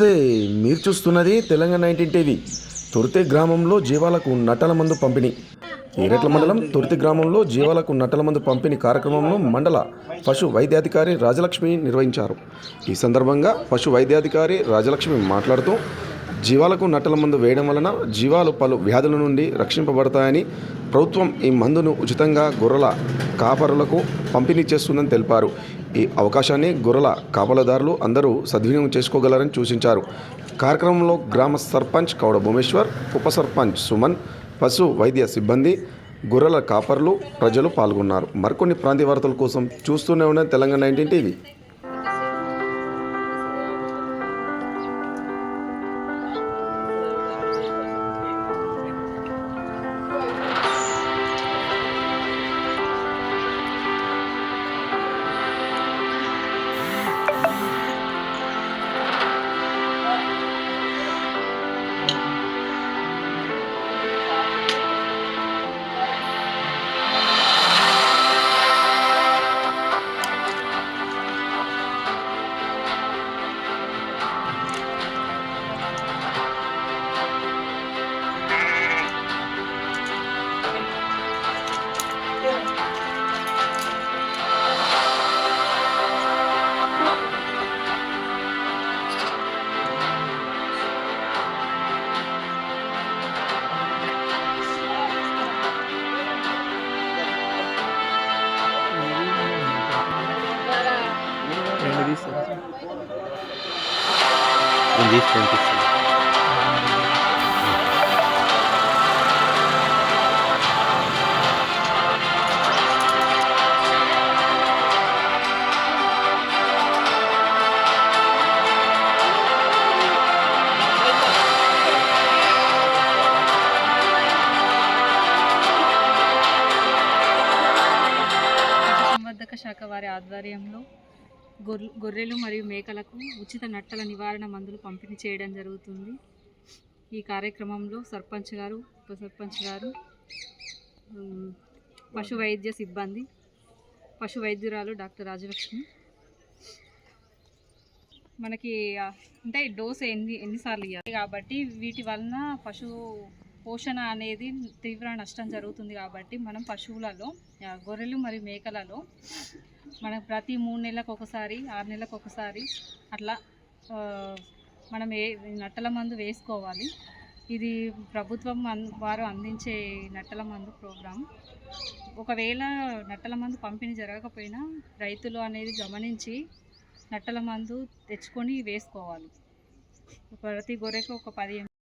నమస్తే, మీరు చూస్తున్నది తెలంగాణ 19 టీవీ. తుర్తి గ్రామంలో జీవాలకు నట్టల మందు పంపిణీ. ఈరెట్ల మండలం తుర్తి గ్రామంలో జీవాలకు నట్టల మందు పంపిణీ కార్యక్రమంలో మండల పశు వైద్యాధికారి రాజలక్ష్మి నిర్వహించారు. ఈ సందర్భంగా పశు వైద్యాధికారి రాజలక్ష్మి మాట్లాడుతూ, జీవాలకు నట్టల మందు వేయడం వలన జీవాలు పలు వ్యాధుల నుండి రక్షింపబడతాయని, ప్రభుత్వం ఈ మందును ఉచితంగా గొర్రెల కాపరులకు పంపిణీ చేస్తుందని తెలిపారు. ఈ అవకాశాన్ని గొర్రెల కాపలదారులు అందరూ సద్వినియోగం చేసుకోగలరని సూచించారు. కార్యక్రమంలో గ్రామ సర్పంచ్ కౌడ భూమేశ్వర్, ఉప సర్పంచ్ సుమన్, పశు వైద్య సిబ్బంది, గొర్రెల కాపర్లు, ప్రజలు పాల్గొన్నారు. మరికొన్ని ప్రాంతీయ వార్తల కోసం చూస్తూనే ఉన్న తెలంగాణ 19 టీవీ. పశుసంవర్ధక శాఖ వారి ఆధ్వర్యంలో గొర్రెలు మరియు మేకలకు ఉచిత నట్టల నివారణ మందులు పంపిణీ చేయడం జరుగుతుంది. ఈ కార్యక్రమంలో సర్పంచ్ గారు, ఉప సర్పంచ్ గారు, పశు వైద్య సిబ్బంది, పశు వైద్యురాలు డాక్టర్ రాజలక్ష్మి. మనకి అంటే డోస్ ఎన్నిసార్లు ఇవ్వాలి కాబట్టి వీటి వలన పశు పోషణ అనేది తీవ్ర నష్టం జరుగుతుంది. కాబట్టి మనం పశువులలో గొర్రెలు మరియు మేకలలో మనం ప్రతి 3 నెలలకు ఒకసారి, 6 నెలలకు ఒకసారి అట్లా మనం నట్టల మందు వేసుకోవాలి. ఇది ప్రభుత్వం వారు అందించే నట్టల మందు ప్రోగ్రాం. ఒకవేళ నట్టల మందు పంపిణీ జరగకపోయినా రైతులు అనేది గమనించి నట్టల మందు తెచ్చుకొని వేసుకోవాలి. ప్రతి గొర్రెకు ఒక 10